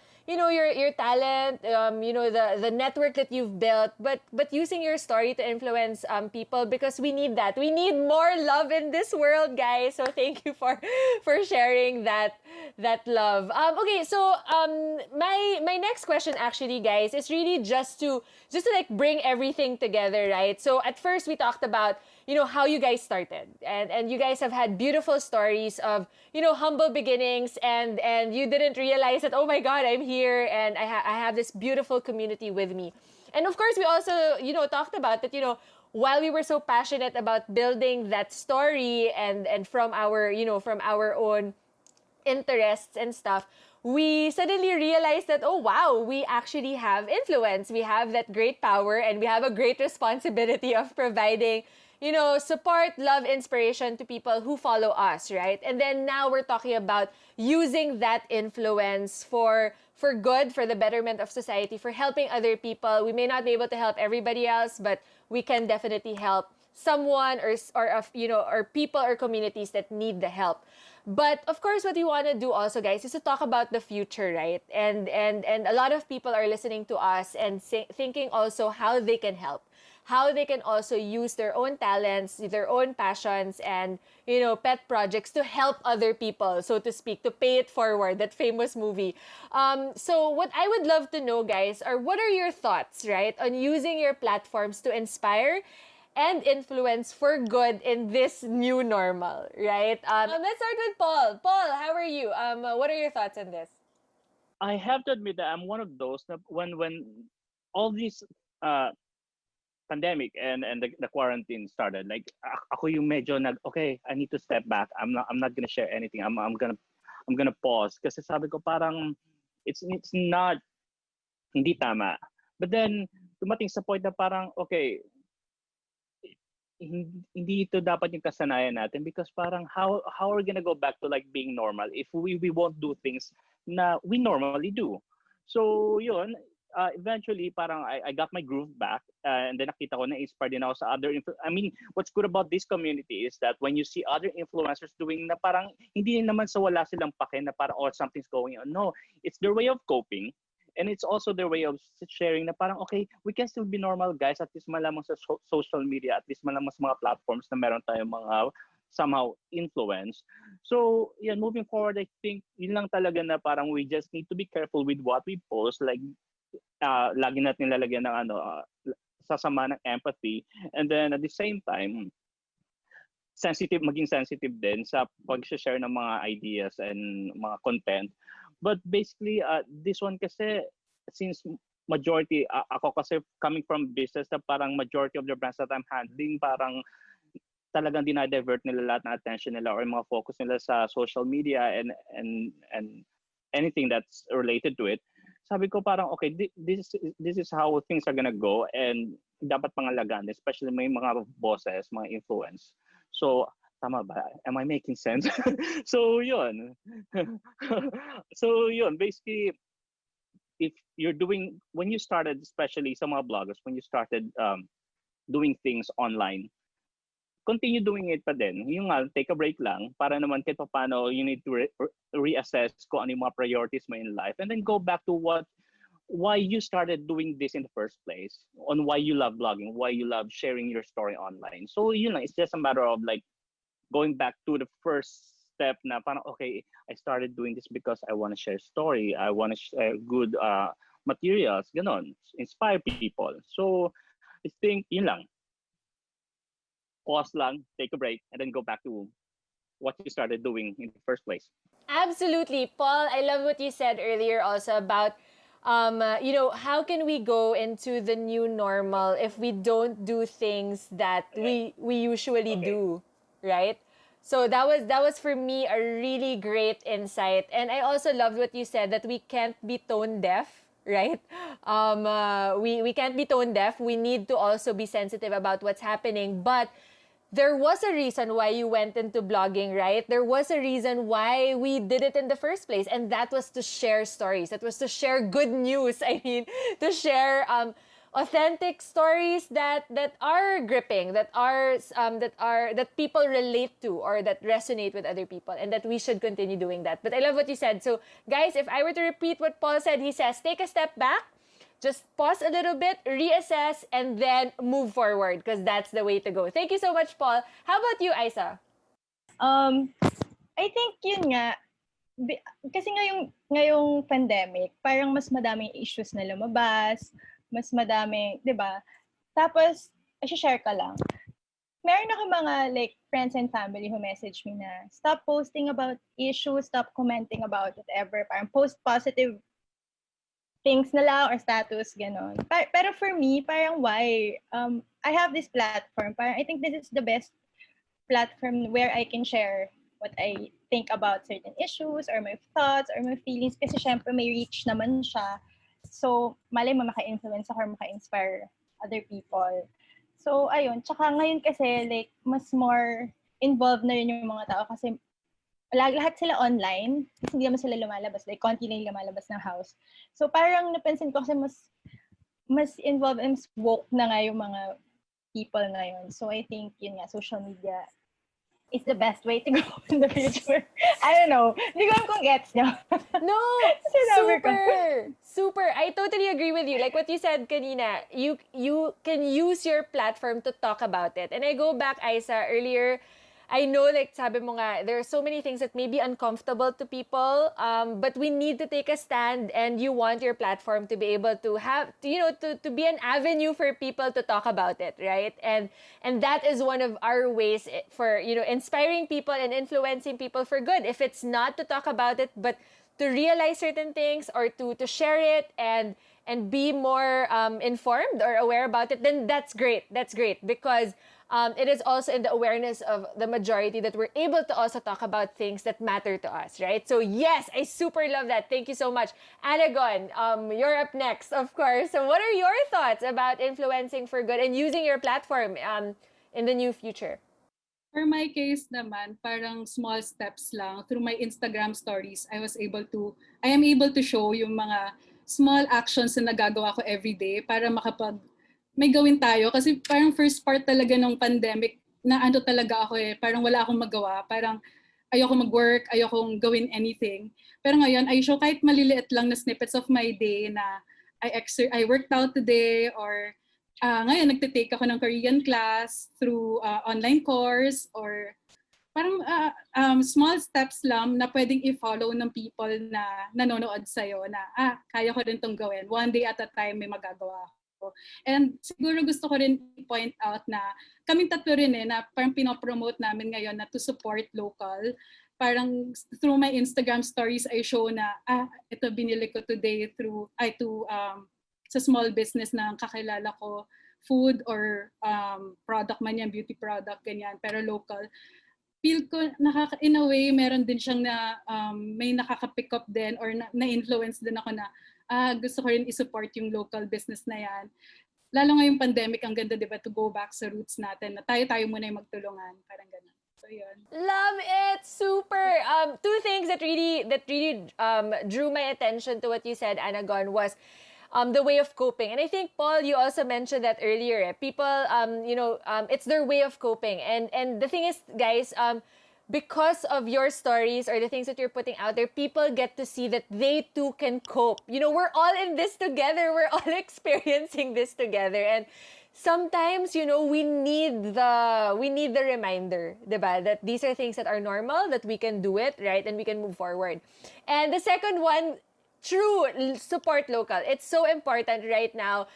talent, the network that you've built, but using your story to influence people because we need that. We need more love in this world, guys. So thank you for sharing that love. Okay, so my next question actually, guys, is really just to like bring everything together, right? So at first we talked about how you guys started, and you guys have had beautiful stories of humble beginnings, and you didn't realize that, oh my God, I'm here and I have this beautiful community with me. And of course we also talked about that while we were so passionate about building that story and from our own interests and stuff, we suddenly realized that, oh wow, we actually have influence, we have that great power, and we have a great responsibility of providing support, love, inspiration to people who follow us, right? And then now we're talking about using that influence for good, for the betterment of society, for helping other people. We may not be able to help everybody else, but we can definitely help someone or people or communities that need the help. But of course, what we want to do also, guys, is to talk about the future, right? And a lot of people are listening to us and thinking also how they can help, how they can also use their own talents, their own passions, and pet projects to help other people, so to speak, to pay it forward, that famous movie. So what I would love to know, guys, are what are your thoughts, right, on using your platforms to inspire and influence for good in this new normal, right? Let's start with Paul. Paul, how are you? What are your thoughts on this? I have to admit that I'm one of those that when all these pandemic and the quarantine started, like ako yung medyo okay, I need to step back. I'm not gonna share anything. I'm gonna pause kasi sabi ko parang it's not hindi tama. But then dumating sa point na parang okay, hindi ito dapat yung kasanayan natin because parang how are we gonna go back to like being normal if we won't do things na we normally do. So yun, eventually parang I got my groove back, and then nakita ko na-inspire din ako sa other I mean, what's good about this community is that when you see other influencers doing na parang hindi naman sa wala silang pake na parang oh something's going on. No, it's their way of coping. And it's also their way of sharing na parang, okay, we can still be normal guys, at least malamang sa social media, at least malamang sa mga platforms na meron tayong mga somehow influence. So, yeah, moving forward, I think yun lang talaga na parang we just need to be careful with what we post. Like, lagi natin lalagyan ng sasama ng empathy. And then at the same time, maging sensitive din sa pag-share ng mga ideas and mga content. But basically, this one kasi, since majority, ako kasi coming from business na parang majority of the brands that I'm handling, parang talagang dinadivert nila lahat ng attention nila or mga focus nila sa social media and anything that's related to it. Sabi ko parang, okay, this is how things are gonna go, and dapat pangalagaan, especially may mga bosses, mga influence. So, tama ba? Am I making sense? So, yun. So, yun. Basically, if you're doing, when you started, especially sa mga bloggers, when you started doing things online, continue doing it pa din. Yung take a break lang para naman kahit paano you need to reassess kung ano yung mga priorities mo in life, and then go back to why you started doing this in the first place, on why you love blogging, why you love sharing your story online. So yun lang, it's just a matter of like going back to the first step na parang, okay, I started doing this because I want to share story, I want to share good materials, ganon, inspire people. So I think yun lang. Pause lang, take a break, and then go back to what you started doing in the first place. Absolutely. Paul, I love what you said earlier also about, how can we go into the new normal if we don't do things that we usually do, right? So that was for me a really great insight. And I also loved what you said that we can't be tone deaf, right? We can't be tone deaf. We need to also be sensitive about what's happening. But there was a reason why you went into blogging, right? There was a reason why we did it in the first place, and that was to share stories. That was to share good news. I mean, to share authentic stories that are gripping, that people relate to or that resonate with other people, and that we should continue doing that. But I love what you said. So, guys, if I were to repeat what Paul said, he says, take a step back. Just pause a little bit, reassess, and then move forward, because that's the way to go. Thank you so much, Paul. How about you, Isa? I think yun nga, kasi ngayong pandemic, parang mas madaming issues na lumabas, mas madaming, di ba? Tapos, i-share ka lang. Meron ako mga like friends and family who message me na stop posting about issues, stop commenting about whatever, parang post positive things na lang or status, ganon. Pero for me, parang why? I have this platform. Parang I think this is the best platform where I can share what I think about certain issues or my thoughts or my feelings. Kasi syempre may reach naman siya. So, malay mo maka-influence ako or maka-inspire other people. So, ayun. Tsaka ngayon kasi, like, mas more involved na rin yung mga tao kasi lahat sila online, kasi hindi naman sila lumalabas. Like, konti na yung lumalabas ng house. So, parang napansin ko kasi mas involved and woke na nga yung mga people ngayon. So, I think, yun nga, social media is the best way to go in the future. I don't know. Hindi ko alam kung gets nyo. No! Super! I totally agree with you. Like what you said kanina, you can use your platform to talk about it. And I go back, Isa, earlier, I know, like, sabi mo nga, there are so many things that may be uncomfortable to people, but we need to take a stand, and you want your platform to be able to have, to be an avenue for people to talk about it, right? And that is one of our ways for, inspiring people and influencing people for good. If it's not to talk about it, but to realize certain things or to share it and be more informed or aware about it, then that's great. That's great because it is also in the awareness of the majority that we're able to also talk about things that matter to us, right? So yes, I super love that. Thank you so much. Anagon, you're up next, of course. So what are your thoughts about influencing for good and using your platform in the new future? For my case naman, parang small steps lang. Through my Instagram stories, I am able to show yung mga small actions na nagagawa ko everyday para may gawin tayo. Kasi parang first part talaga ng pandemic na ano talaga ako parang wala akong magawa. Parang ayoko mag-work, ayokong gawin anything. Pero ngayon, I show kahit maliliit lang na snippets of my day na I worked out today, or ngayon nagtitake ako ng Korean class through online course, or parang small steps lang na pwedeng i-follow ng people na nanonood sa'yo na kaya ko rin tong gawin. One day at a time may magagawa ako. And siguro gusto ko rin i-point out na kaming tatlo rin na parang pinopromote namin ngayon na to support local. Parang through my Instagram stories, I show na, ito binili ko today sa small business na kakilala ko, food or product man yan, beauty product, ganyan, pero local. Feel ko, in a way, meron din siyang may nakaka-pick up din or na-influence din ako na gusto ko rin i-support yung local business na yan. Lalo ngayong pandemic, ang ganda, di ba, to go back sa roots natin, na tayo muna yung magtulungan, parang gano'n. So, yun. Love it! Super! Two things that really drew my attention to what you said, Anna Gunn, was the way of coping. And I think, Paul, you also mentioned that earlier. People, it's their way of coping. And the thing is, guys, because of your stories or the things that you're putting out there, people get to see that they too can cope. You know, we're all in this together. We're all experiencing this together. And sometimes, you know, we need the reminder, diba? That these are things that are normal, that we can do it, right? And we can move forward. And the second one, true, support local. It's so important right now.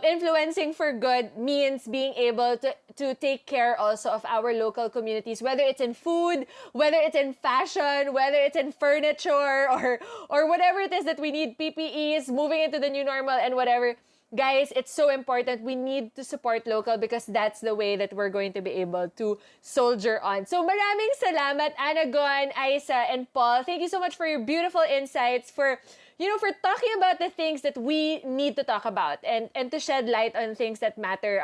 Influencing for good means being able to take care also of our local communities, whether it's in food, whether it's in fashion, whether it's in furniture, or whatever it is that we need, PPEs, moving into the new normal and whatever. Guys, it's so important. We need to support local because that's the way that we're going to be able to soldier on. So maraming salamat, Anna Gunn, Aisa, and Paul. Thank you so much for your beautiful insights, for talking about the things that we need to talk about and to shed light on things that matter.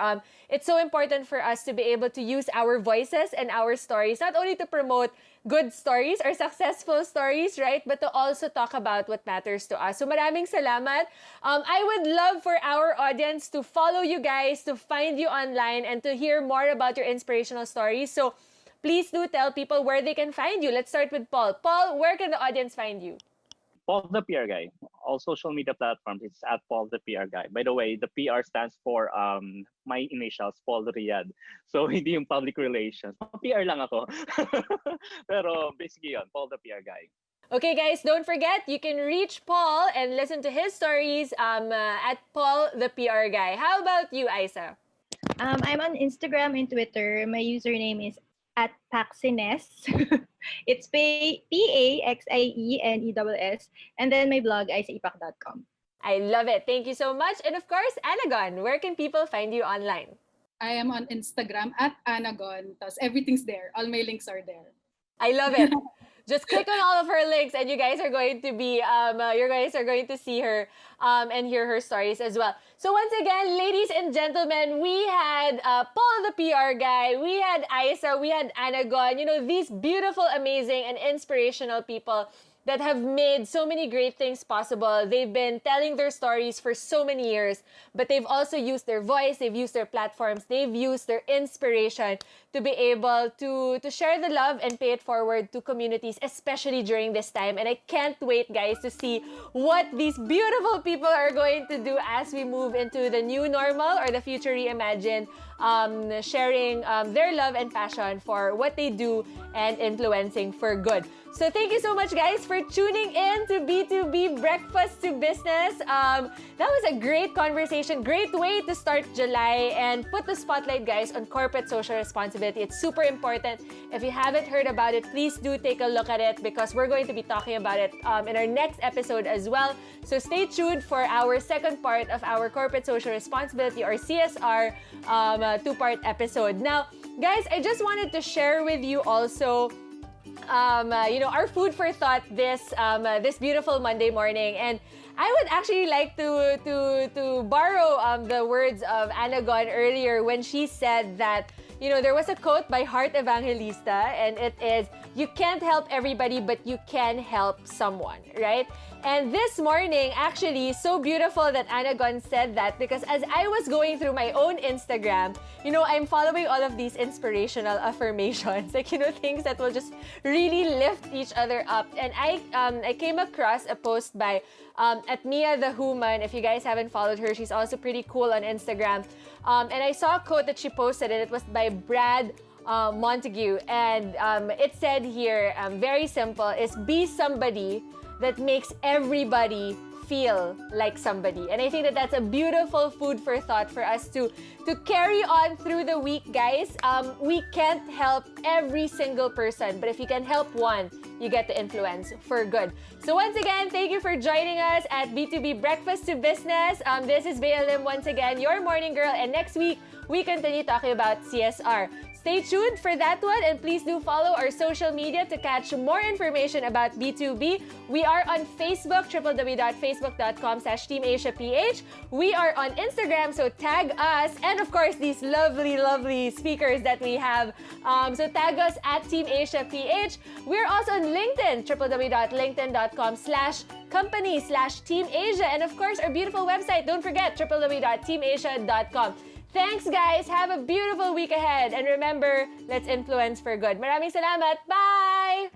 It's so important for us to be able to use our voices and our stories, not only to promote good stories or successful stories, right? But to also talk about what matters to us. So maraming salamat. I would love for our audience to follow you guys, to find you online, and to hear more about your inspirational stories. So please do tell people where they can find you. Let's start with Paul. Paul, where can the audience find you? Paul the PR Guy. All social media platforms, it's at Paul the PR Guy. By the way, the PR stands for my initials, Paul Riyad. So hindi yung public relations. PR lang ako. Pero basically yun, Paul the PR Guy. Okay, guys, don't forget, you can reach Paul and listen to his stories at Paul the PR Guy. How about you, Aisa? I'm on Instagram and Twitter. My username is at Paxines. It's PAXIENESS. And then my blog, aisaipak.com. I love it. Thank you so much. And of course, Anna Gunn, where can people find you online? I am on Instagram at Anagon. Everything's there. All my links are there. I love it. Just click on all of her links and you guys are going to be, you guys are going to see her and hear her stories as well. So once again, ladies and gentlemen, we had Paul the PR Guy, we had Aisa, we had Anna Gunn, these beautiful, amazing, and inspirational people that have made so many great things possible. They've been telling their stories for so many years, but they've also used their voice, they've used their platforms, they've used their inspiration to be able to share the love and pay it forward to communities, especially during this time. And I can't wait, guys, to see what these beautiful people are going to do as we move into the new normal or the future reimagined, sharing their love and passion for what they do and influencing for good. So thank you so much, guys, for tuning in to B2B Breakfast to Business. That was a great conversation, great way to start July and put the spotlight, guys, on corporate social responsibility. It's super important. If you haven't heard about it, please do take a look at it because we're going to be talking about it in our next episode as well. So stay tuned for our second part of our corporate social responsibility or CSR two-part episode. Now, guys, I just wanted to share with you also our food for thought this beautiful Monday morning, and I would actually like to borrow the words of Anna Gunn earlier when she said that there was a quote by Heart Evangelista, and it is, you can't help everybody, but you can help someone, right? And this morning, actually, so beautiful that Anna Gunn said that, because as I was going through my own Instagram, I'm following all of these inspirational affirmations, like, things that will just really lift each other up. And I came across a post by at Mia the Human. If you guys haven't followed her, she's also pretty cool on Instagram. And I saw a quote that she posted, and it was by Brad Montague. And it said here, very simple, is be somebody that makes everybody feel like somebody. And I think that that's a beautiful food for thought for us to carry on through the week, guys. We can't help every single person, but if you can help one, you get to influence for good. So once again, thank you for joining us at B2B Breakfast to Business. This is Bea Lim once again, your morning girl, and next week, we continue talking about CSR. Stay tuned for that one, and please do follow our social media to catch more information about B2B. We are on Facebook, www.facebook.com/TeamAsiaPH. We are on Instagram, so tag us, and of course, these lovely, lovely speakers that we have. So tag us at Team Asia PH. We're also on LinkedIn, www.linkedin.com/company/Team Asia. And of course, our beautiful website, don't forget, www.teamasia.com. Thanks, guys. Have a beautiful week ahead. And remember, let's influence for good. Maraming salamat. Bye!